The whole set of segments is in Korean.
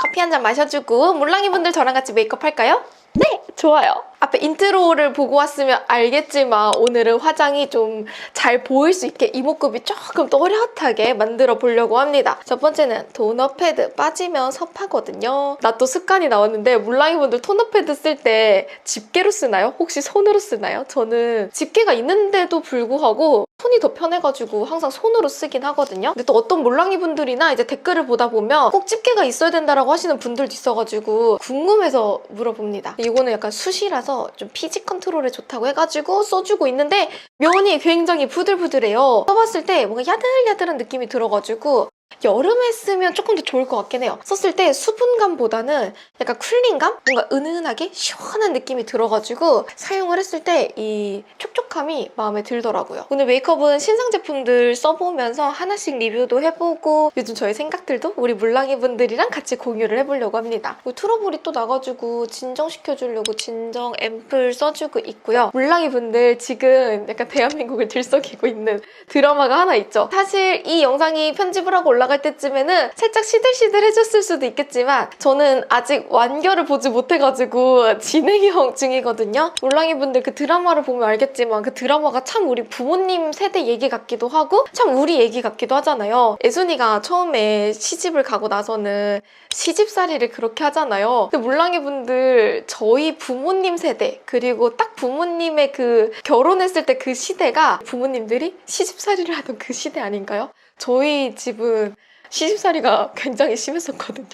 커피 한 잔 마셔주고 물랑이 분들 저랑 같이 메이크업 할까요? 네! 좋아요. 앞에 인트로를 보고 왔으면 알겠지만 오늘은 화장이 좀 잘 보일 수 있게 이목구비 조금 또렷하게 만들어 보려고 합니다. 첫 번째는 토너 패드. 빠지면 섭하거든요. 나 또 습관이 나왔는데 물랑이 분들 토너 패드 쓸 때 집게로 쓰나요? 혹시 손으로 쓰나요? 저는 집게가 있는데도 불구하고 손이 더 편해가지고 항상 손으로 쓰긴 하거든요. 근데 또 어떤 물랑이 분들이나 이제 댓글을 보다 보면 꼭 집게가 있어야 된다라고 하시는 분들도 있어가지고 궁금해서 물어봅니다. 이거는 약간 숱이라서 좀 피지 컨트롤에 좋다고 해가지고 써주고 있는데 면이 굉장히 부들부들해요. 써봤을 때 뭔가 야들야들한 느낌이 들어가지고 여름에 쓰면 조금 더 좋을 것 같긴 해요. 썼을 때 수분감보다는 약간 쿨링감? 뭔가 은은하게 시원한 느낌이 들어가지고 사용을 했을 때 이 촉촉함이 마음에 들더라고요. 오늘 메이크업은 신상 제품들 써보면서 하나씩 리뷰도 해보고 요즘 저의 생각들도 우리 물랑이 분들이랑 같이 공유를 해보려고 합니다. 트러블이 또 나가지고 진정시켜주려고 진정 앰플 써주고 있고요. 물랑이 분들 지금 약간 대한민국을 들썩이고 있는 드라마가 하나 있죠. 사실 이 영상이 편집을 하고 올라갈 때쯤에는 살짝 시들시들해졌을 수도 있겠지만 저는 아직 완결을 보지 못해가지고 진행형 중이거든요. 물랑이 분들 그 드라마를 보면 알겠지만 그 드라마가 참 우리 부모님 세대 얘기 같기도 하고 참 우리 얘기 같기도 하잖아요. 애순이가 처음에 시집을 가고 나서는 시집살이를 그렇게 하잖아요. 근데 물랑이 분들 저희 부모님 세대 그리고 딱 부모님의 그 결혼했을 때 그 시대가 부모님들이 시집살이를 하던 그 시대 아닌가요? 저희 집은 시집살이가 굉장히 심했었거든요.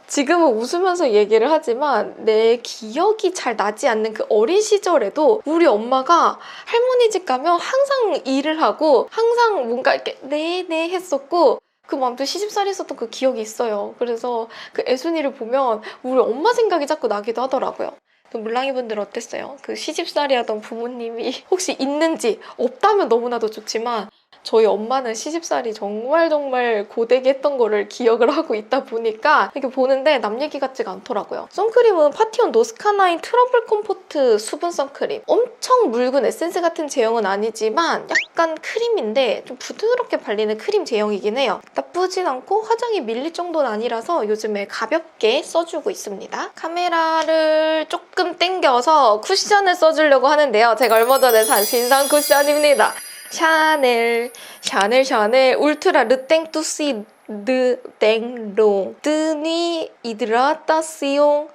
지금은 웃으면서 얘기를 하지만 내 기억이 잘 나지 않는 그 어린 시절에도 우리 엄마가 할머니 집 가면 항상 일을 하고 항상 뭔가 이렇게 네네 했었고 그 마음도 시집살이 했었던 그 기억이 있어요. 그래서 그 애순이를 보면 우리 엄마 생각이 자꾸 나기도 하더라고요. 물랑이 분들 어땠어요? 그 시집살이 하던 부모님이 혹시 있는지 없다면 너무나도 좋지만 저희 엄마는 시집살이 정말 고되게 했던 거를 기억을 하고 있다 보니까 이렇게 보는데 남 얘기 같지가 않더라고요. 선크림은 파티온 노스카나인 트러블 컴포트 수분 선크림. 엄청 묽은 에센스 같은 제형은 아니지만 약간 크림인데 좀 부드럽게 발리는 크림 제형이긴 해요. 나쁘진 않고 화장이 밀릴 정도는 아니라서 요즘에 가볍게 써주고 있습니다. 카메라를 조금 당겨서 쿠션을 써주려고 하는데요. 제가 얼마 전에 산 신상 쿠션입니다. 샤넬 울트라 르땡뚜시 르땡롱 드니 이드라따시용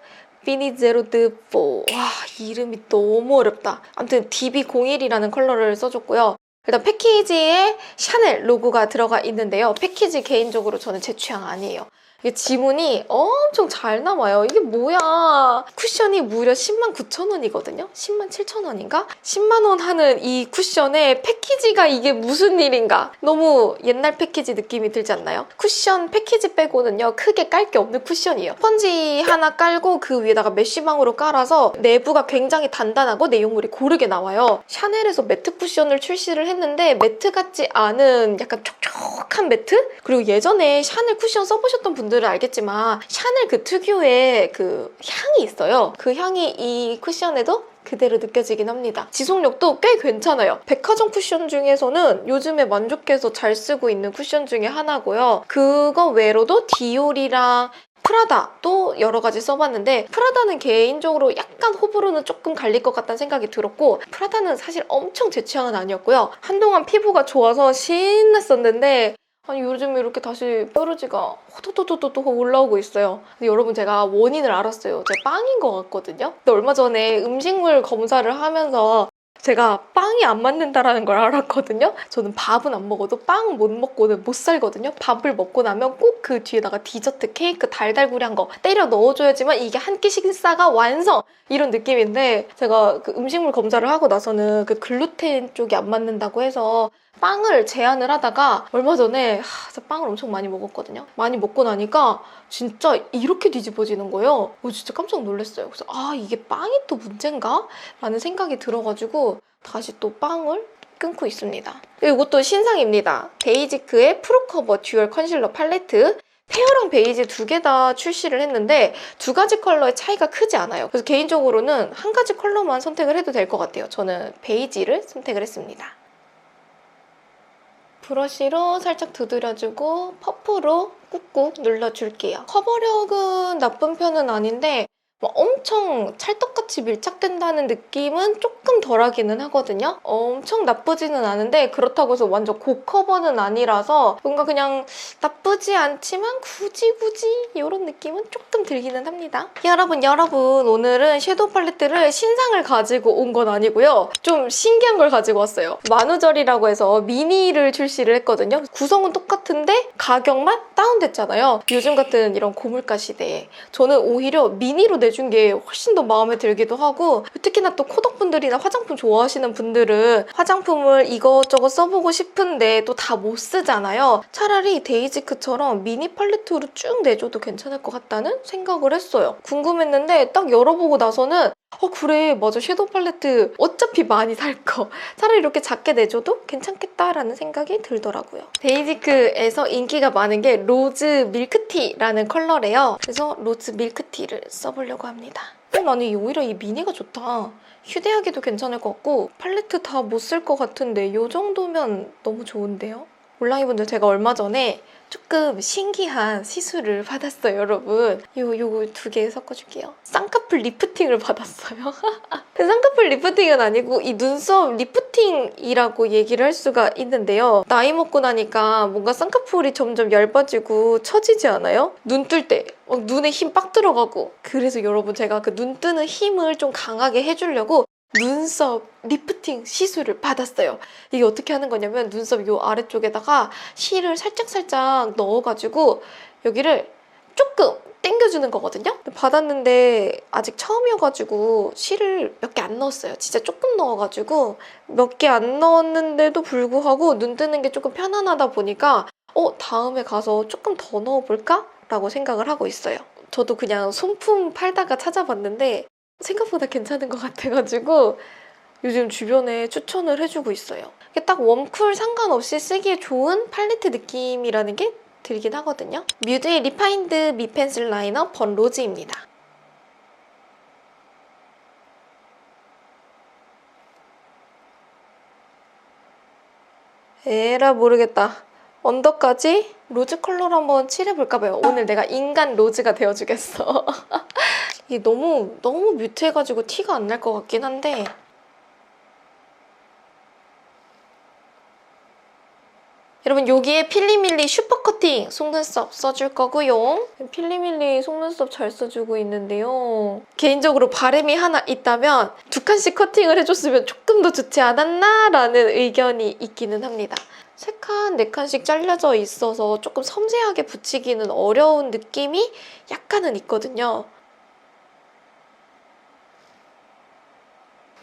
피니제로 드포. 와, 이름이 너무 어렵다. 아무튼 DB01이라는 컬러를 써줬고요. 일단 패키지에 샤넬 로고가 들어가 있는데요. 패키지 개인적으로 저는 제 취향 아니에요. 이게 지문이 엄청 잘 남아요. 이게 뭐야. 쿠션이 무려 109,000원이거든요. 107,000원인가? 10만원 하는 이 쿠션에 패키지가 이게 무슨 일인가. 너무 옛날 패키지 느낌이 들지 않나요? 쿠션 패키지 빼고는요. 크게 깔 게 없는 쿠션이에요. 스펀지 하나 깔고 그 위에다가 메쉬망으로 깔아서 내부가 굉장히 단단하고 내용물이 고르게 나와요. 샤넬에서 매트 쿠션을 출시를 했는데 매트 같지 않은 약간 촉촉한 매트? 그리고 예전에 샤넬 쿠션 써보셨던 분들은 알겠지만 샤넬 그 특유의 그 향이 있어요. 그 향이 이 쿠션에도 그대로 느껴지긴 합니다. 지속력도 꽤 괜찮아요. 백화점 쿠션 중에서는 요즘에 만족해서 잘 쓰고 있는 쿠션 중에 하나고요. 그거 외로도 디올이랑 프라다도 여러 가지 써봤는데 프라다는 개인적으로 약간 호불호는 조금 갈릴 것 같다는 생각이 들었고 프라다는 사실 엄청 제 취향은 아니었고요. 한동안 피부가 좋아서 신났었는데 아니 요즘 이렇게 다시 뾰루지가 호도도도도 올라오고 있어요. 근데 여러분 제가 원인을 알았어요. 제가 빵인 것 같거든요. 근데 얼마 전에 음식물 검사를 하면서 제가 빵이 안 맞는다라는 걸 알았거든요. 저는 밥은 안 먹어도 빵 못 먹고는 못 살거든요. 밥을 먹고 나면 꼭 그 뒤에다가 디저트, 케이크, 달달구리한 거 때려 넣어줘야지만 이게 한 끼 식사가 완성! 이런 느낌인데 제가 그 음식물 검사를 하고 나서는 그 글루텐 쪽이 안 맞는다고 해서 빵을 제한을 하다가 얼마 전에 진짜 빵을 엄청 많이 먹었거든요. 많이 먹고 나니까 진짜 이렇게 뒤집어지는 거예요. 진짜 깜짝 놀랐어요. 그래서 이게 빵이 또 문제인가? 라는 생각이 들어가지고 다시 또 빵을 끊고 있습니다. 이것도 신상입니다. 베이지크의 프로커버 듀얼 컨실러 팔레트. 페어랑 베이지 두 개 다 출시를 했는데 두 가지 컬러의 차이가 크지 않아요. 그래서 개인적으로는 한 가지 컬러만 선택을 해도 될 것 같아요. 저는 베이지를 선택을 했습니다. 브러쉬로 살짝 두드려주고 퍼프로 꾹꾹 눌러줄게요. 커버력은 나쁜 편은 아닌데 엄청 찰떡같이 밀착된다는 느낌은 조금 덜하기는 하거든요. 엄청 나쁘지는 않은데 그렇다고 해서 완전 고커버는 아니라서 뭔가 그냥 나쁘지 않지만 굳이 이런 느낌은 조금 들기는 합니다. 여러분 오늘은 섀도우 팔레트를 신상을 가지고 온 건 아니고요. 좀 신기한 걸 가지고 왔어요. 만우절이라고 해서 미니를 출시를 했거든요. 구성은 똑같은데 가격만 다운됐잖아요. 요즘 같은 이런 고물가 시대에 저는 오히려 미니로 내준 게 훨씬 더 마음에 들기도 하고, 특히나 또 코덕분들이나 화장품 좋아하시는 분들은 화장품을 이것저것 써보고 싶은데 또 다 못 쓰잖아요. 차라리 데이지크처럼 미니 팔레트로 쭉 내줘도 괜찮을 것 같다는 생각을 했어요. 궁금했는데 딱 열어보고 나서는 그래 맞아, 섀도우 팔레트 어차피 많이 살 거 차라리 이렇게 작게 내줘도 괜찮겠다라는 생각이 들더라고요. 데이지크에서 인기가 많은 게 로즈 밀크티라는 컬러래요. 그래서 로즈 밀크티를 써보려고 합니다. 아니 오히려 이 미니가 좋다. 휴대하기도 괜찮을 것 같고 팔레트 다 못 쓸 것 같은데 이 정도면 너무 좋은데요? 몰랑이분들, 제가 얼마 전에 조금 신기한 시술을 받았어요, 여러분. 요거 2개 섞어줄게요. 쌍꺼풀 리프팅을 받았어요. 쌍꺼풀 리프팅은 아니고 이 눈썹 리프팅이라고 얘기를 할 수가 있는데요. 나이 먹고 나니까 뭔가 쌍꺼풀이 점점 얇아지고 처지지 않아요? 눈 뜰 때 눈에 힘 빡 들어가고. 그래서 여러분, 제가 그 눈 뜨는 힘을 좀 강하게 해주려고 눈썹 리프팅 시술을 받았어요. 이게 어떻게 하는 거냐면 눈썹 요 아래쪽에다가 실을 살짝 넣어가지고 여기를 조금 당겨주는 거거든요. 받았는데 아직 처음이어가지고 실을 몇 개 안 넣었어요. 진짜 조금 넣어가지고 몇 개 안 넣었는데도 불구하고 눈 뜨는 게 조금 편안하다 보니까 다음에 가서 조금 더 넣어볼까? 라고 생각을 하고 있어요. 저도 그냥 손품 팔다가 찾아봤는데 생각보다 괜찮은 것 같아가지고 요즘 주변에 추천을 해주고 있어요. 이게 딱 웜쿨 상관없이 쓰기에 좋은 팔레트 느낌이라는 게 들긴 하거든요. 뮤드의 리파인드 미 펜슬 라이너 번 로즈입니다. 에라 모르겠다. 언더까지 로즈 컬러로 한번 칠해볼까봐요. 오늘 내가 인간 로즈가 되어주겠어. 이게 너무 뮤트해가지고 티가 안 날 것 같긴 한데 여러분, 여기에 필리밀리 슈퍼 커팅 속눈썹 써줄 거고요. 필리밀리 속눈썹 잘 써주고 있는데요. 개인적으로 바람이 하나 있다면 2칸씩 커팅을 해줬으면 조금 더 좋지 않았나? 라는 의견이 있기는 합니다. 3칸, 4칸씩 잘려져 있어서 조금 섬세하게 붙이기는 어려운 느낌이 약간은 있거든요.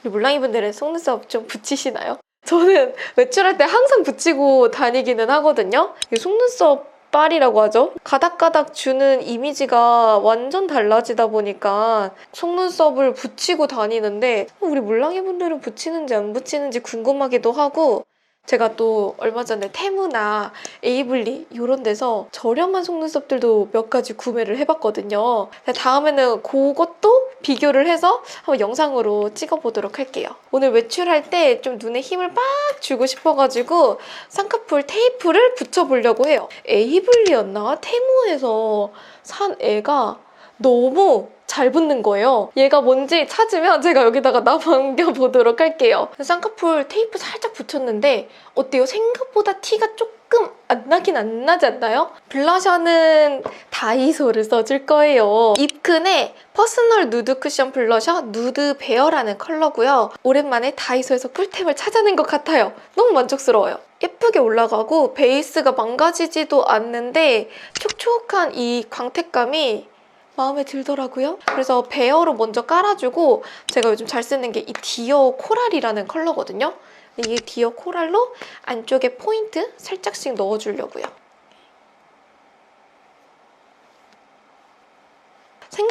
우리 몰랑이분들은 속눈썹 좀 붙이시나요? 저는 외출할 때 항상 붙이고 다니기는 하거든요. 이 속눈썹 빨이라고 하죠. 가닥가닥 주는 이미지가 완전 달라지다 보니까 속눈썹을 붙이고 다니는데 우리 몰랑이분들은 붙이는지 안 붙이는지 궁금하기도 하고, 제가 또 얼마 전에 테무나 에이블리 이런 데서 저렴한 속눈썹들도 몇 가지 구매를 해봤거든요. 다음에는 그것도 비교를 해서 한번 영상으로 찍어보도록 할게요. 오늘 외출할 때 좀 눈에 힘을 빡 주고 싶어가지고 쌍꺼풀 테이프를 붙여보려고 해요. 에이블리였나? 테무에서 산 애가 너무 잘 붙는 거예요. 얘가 뭔지 찾으면 제가 여기다가 남겨보도록 할게요. 쌍꺼풀 테이프 살짝 붙였는데 어때요? 생각보다 티가 조금 안 나긴 안 나지 않나요? 블러셔는 다이소를 써줄 거예요. 입큰의 퍼스널 누드 쿠션 블러셔 누드 베어라는 컬러고요. 오랜만에 다이소에서 꿀템을 찾아낸 것 같아요. 너무 만족스러워요. 예쁘게 올라가고 베이스가 망가지지도 않는데 촉촉한 이 광택감이 마음에 들더라고요. 그래서 베어로 먼저 깔아주고, 제가 요즘 잘 쓰는 게 이 디어 코랄이라는 컬러거든요. 이 디어 코랄로 안쪽에 포인트 살짝씩 넣어주려고요.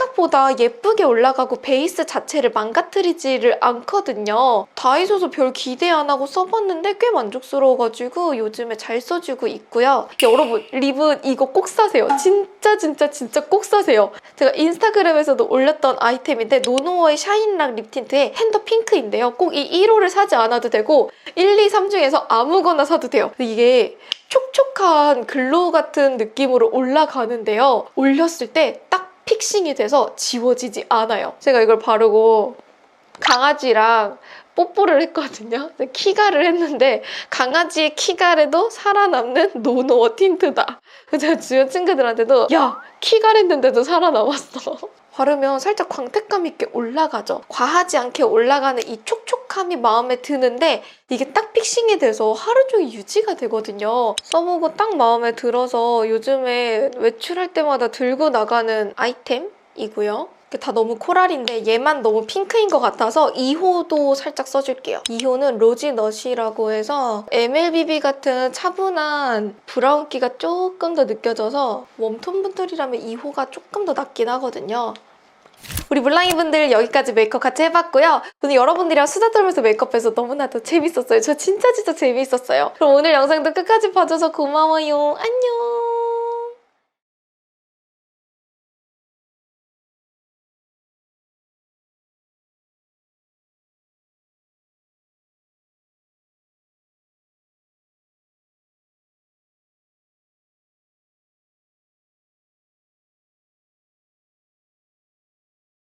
생각보다 예쁘게 올라가고 베이스 자체를 망가뜨리지를 않거든요. 다이소에서 별 기대 안 하고 써봤는데 꽤 만족스러워가지고 요즘에 잘 써주고 있고요. 여러분 립은 이거 꼭 사세요. 진짜 꼭 사세요. 제가 인스타그램에서도 올렸던 아이템인데 노노어의 샤인락 립 틴트의 텐더 핑크인데요. 꼭 이 1호를 사지 않아도 되고 1, 2, 3 중에서 아무거나 사도 돼요. 이게 촉촉한 글로우 같은 느낌으로 올라가는데요. 올렸을 때 딱 픽싱이 돼서 지워지지 않아요. 제가 이걸 바르고 강아지랑 뽀뽀를 했거든요. 키가를 했는데 강아지의 키가래도 살아남는 노노어 틴트다. 제가 주변 친구들한테도 야, 키가 했는데도 살아남았어. 바르면 살짝 광택감 있게 올라가죠. 과하지 않게 올라가는 이 촉촉함이 마음에 드는데 이게 딱 픽싱이 돼서 하루 종일 유지가 되거든요. 써보고 딱 마음에 들어서 요즘에 외출할 때마다 들고 나가는 아이템이고요. 다 너무 코랄인데 얘만 너무 핑크인 것 같아서 2호도 살짝 써줄게요. 2호는 로지넛이라고 해서 MLBB 같은 차분한 브라운기가 조금 더 느껴져서 웜톤 분들이라면 2호가 조금 더 낫긴 하거든요. 우리 물랑이 분들 여기까지 메이크업 같이 해봤고요. 오늘 여러분들이랑 수다 떨면서 메이크업해서 너무나도 재밌었어요. 저 진짜 재밌었어요. 그럼 오늘 영상도 끝까지 봐줘서 고마워요. 안녕!